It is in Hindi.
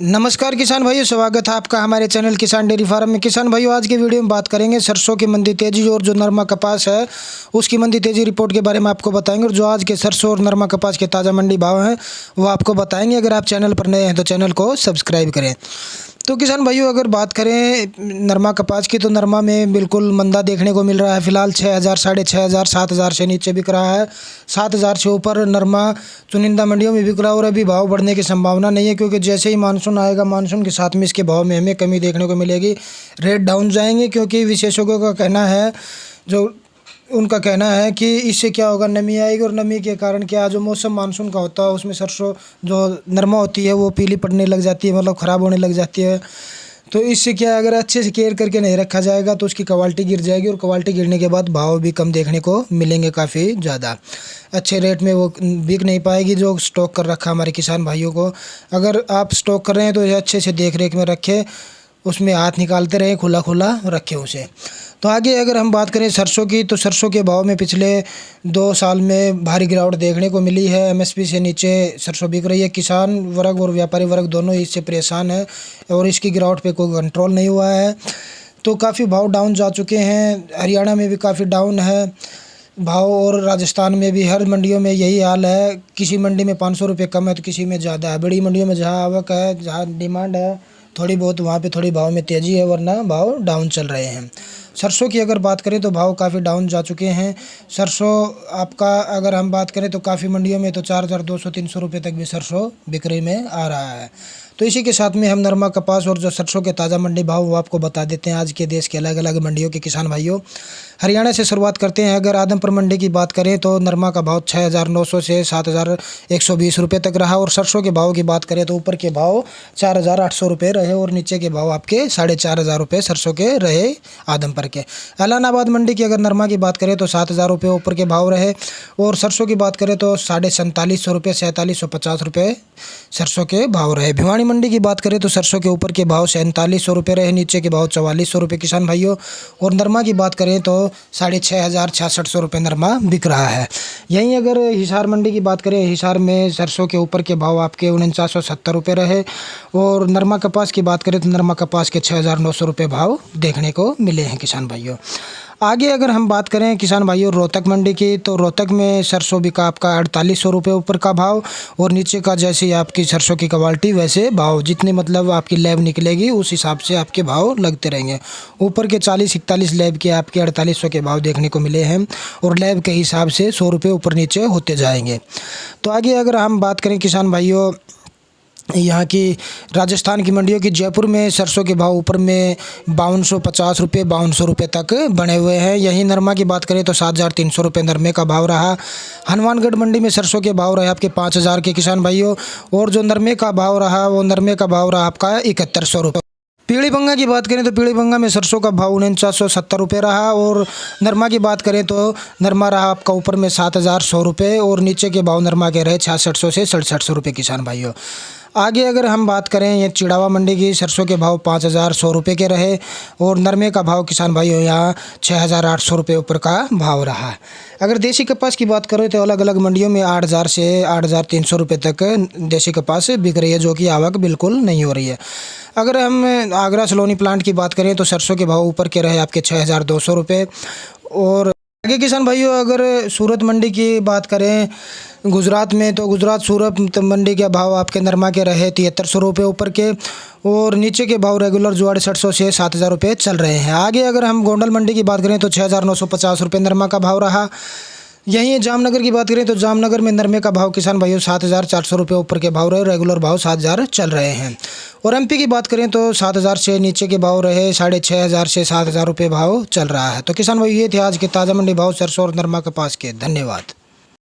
नमस्कार किसान भाइयों, स्वागत है आपका हमारे चैनल किसान डेयरी फार्म में। किसान भाइयों, आज के वीडियो में बात करेंगे सरसों की मंडी तेजी और जो नरमा कपास है उसकी मंडी तेजी रिपोर्ट के बारे में आपको बताएंगे, और जो आज के सरसों और नरमा कपास के ताज़ा मंडी भाव हैं वो आपको बताएंगे। अगर आप चैनल पर नए हैं तो चैनल को सब्सक्राइब करें। तो किसान भाइयों, अगर बात करें नरमा कपास की तो नरमा में बिल्कुल मंदा देखने को मिल रहा है। फिलहाल 6,000, 6,500, 7,000 से नीचे बिक रहा है। 7,000 से ऊपर नरमा चुनिंदा मंडियों में बिक रहा है और अभी भाव बढ़ने की संभावना नहीं है, क्योंकि जैसे ही मानसून आएगा मानसून के साथ में इसके भाव में हमें कमी देखने को मिलेगी। रेट डाउन जाएंगे, क्योंकि विशेषज्ञों का कहना है, जो उनका कहना है कि इससे क्या होगा, नमी आएगी और नमी के कारण क्या, जो मौसम मानसून का होता है उसमें सरसों जो नरमा होती है वो पीली पड़ने लग जाती है, मतलब ख़राब होने लग जाती है। तो इससे क्या, अगर अच्छे से केयर करके नहीं रखा जाएगा तो उसकी क्वालिटी गिर जाएगी, और क्वालिटी गिरने के बाद भाव भी कम देखने को मिलेंगे, काफ़ी ज़्यादा अच्छे रेट में वो बिक नहीं पाएगी जो स्टॉक कर रखा हमारे किसान भाइयों को। अगर आप स्टॉक कर रहे हैं तो अच्छे से देख रेख में रखें, उसमें हाथ निकालते रहें, खुला खुला रखें उसे। तो आगे अगर हम बात करें सरसों की, तो सरसों के भाव में पिछले 2 साल में भारी गिरावट देखने को मिली है। एमएसपी से नीचे सरसों बिक रही है। किसान वर्ग और व्यापारी वर्ग दोनों इससे परेशान है और इसकी गिरावट पे कोई कंट्रोल नहीं हुआ है। तो काफ़ी भाव डाउन जा चुके हैं। हरियाणा में भी काफ़ी डाउन है भाव, और राजस्थान में भी हर मंडियों में यही हाल है। किसी मंडी में 500 रुपये कम है तो किसी में ज़्यादा है। बड़ी मंडियों में जहाँ आवक है, जहाँ डिमांड है थोड़ी बहुत, वहाँ पे थोड़ी भाव में तेज़ी है, वरना भाव डाउन चल रहे हैं। सरसों की अगर बात करें तो भाव काफ़ी डाउन जा चुके हैं। सरसों आपका अगर हम बात करें तो काफ़ी मंडियों में तो 4,200-300 रुपये तक भी सरसों बिक्री में आ रहा है। तो इसी के साथ में हम नरमा कपास और जो सरसों के ताज़ा मंडी भाव वो आपको बता देते हैं आज के देश के अलग अलग मंडियों के किसान भाइयों। हरियाणा से शुरुआत करते हैं। अगर आदमपुर मंडी की बात करें तो नरमा का भाव 6,900 से 7,120 रुपये तक रहा, और सरसों के भाव की बात करें तो ऊपर के भाव 4,800 रुपये रहे और नीचे के भाव आपके 4,500 रुपये सरसों के रहे आदमपुर के। ऐलानाबाद मंडी की अगर नरमा की बात करें तो 7,000 रुपये ऊपर के भाव रहे, और सरसों की बात करें तो 4,4700 रुपये, 4,750 रुपये सरसों के भाव रहे। भिवानी मंडी की बात करें तो सरसों के ऊपर के भाव 4,4700 रुपये रहे, नीचे के भाव 4,400 रुपये किसान भाइयों। और नरमा की बात करें तो 6,500, 6,600 रुपये नरमा बिक रहा है। यहीं अगर हिसार मंडी की बात करें, हिसार में सरसों के ऊपर के भाव आपके 4,970 रुपये रहे, और नरमा कपास की बात करें तो नरमा कपास के 6,900 रुपये भाव देखने को मिले हैं किसान भाइयों। आगे अगर हम बात करें किसान भाइयों रोहतक मंडी की, तो रोहतक में सरसों बिका आपका 4,800 रुपये ऊपर का भाव, और नीचे का जैसे आपकी सरसों की क्वालिटी वैसे भाव, जितने मतलब आपकी लैब निकलेगी उस हिसाब से आपके भाव लगते रहेंगे। ऊपर के 40-41 लैब के आपके 4,800 के भाव देखने को मिले हैं, और लैब के हिसाब से 100 रुपये ऊपर नीचे होते जाएंगे। तो आगे अगर हम बात करें किसान भाइयों यहाँ की राजस्थान की मंडियों की, जयपुर में सरसों के भाव ऊपर में 5,250 रुपये, 5,200 रुपये तक बने हुए हैं। यहीं नरमा की बात करें तो 7,300 रुपये नरमे का भाव रहा। हनुमानगढ़ मंडी में सरसों के भाव रहे आपके 5,000 के किसान भाइयों, और जो नरमे का भाव रहा वो नरमे का भाव रहा आपका 7,100 रुपये। पीलीभंगा की बात करें तो पीलीभंगा में सरसों का भाव 4,970 रुपये रहा, और नरमा की बात करें तो नरमा रहा आपका ऊपर में 7,100 रुपये, और नीचे के भाव नरमा के रहे 6,600 से 6,700 रुपये किसान भाइयों। आगे अगर हम बात करें ये चिड़ावा मंडी की, सरसों के भाव 5,100 रुपये के रहे, और नरमे का भाव किसान भाइयों यहाँ 6,800 रुपये ऊपर का भाव रहा। अगर देसी कपास की बात करें तो अलग अलग मंडियों में 8,000 से 8,300 रुपये तक देसी कपास बिक रही है, जो कि आवक बिल्कुल नहीं हो रही है। अगर हम आगरा सलोनी प्लांट की बात करें तो सरसों के भाव ऊपर के रहे आपके 6,200 रुपये। और आगे किसान भाइयों अगर सूरत मंडी की बात करें गुजरात में, तो गुजरात सूरत मंडी के भाव आपके नरमा के रहे 7,300 रुपये ऊपर के, और नीचे के भाव रेगुलर जो 6,800 से 7,000 रुपये चल रहे हैं। आगे अगर हम गोंडल मंडी की बात करें तो 6,950 रुपये नरमा का भाव रहा। यहीं जामनगर की बात करें तो जामनगर में नरमे का भाव किसान भाइयों 7,400 रुपये ऊपर के भाव रहे, रेगुलर भाव 7,000 चल रहे हैं। और एमपी की बात करें तो 7,000 से नीचे के भाव रहे, 6,500 से 7,000 रुपये भाव चल रहा है। तो किसान भाई ये थे आज के ताज़ा मंडी भाव सरसों और नरमा कपास के। धन्यवाद।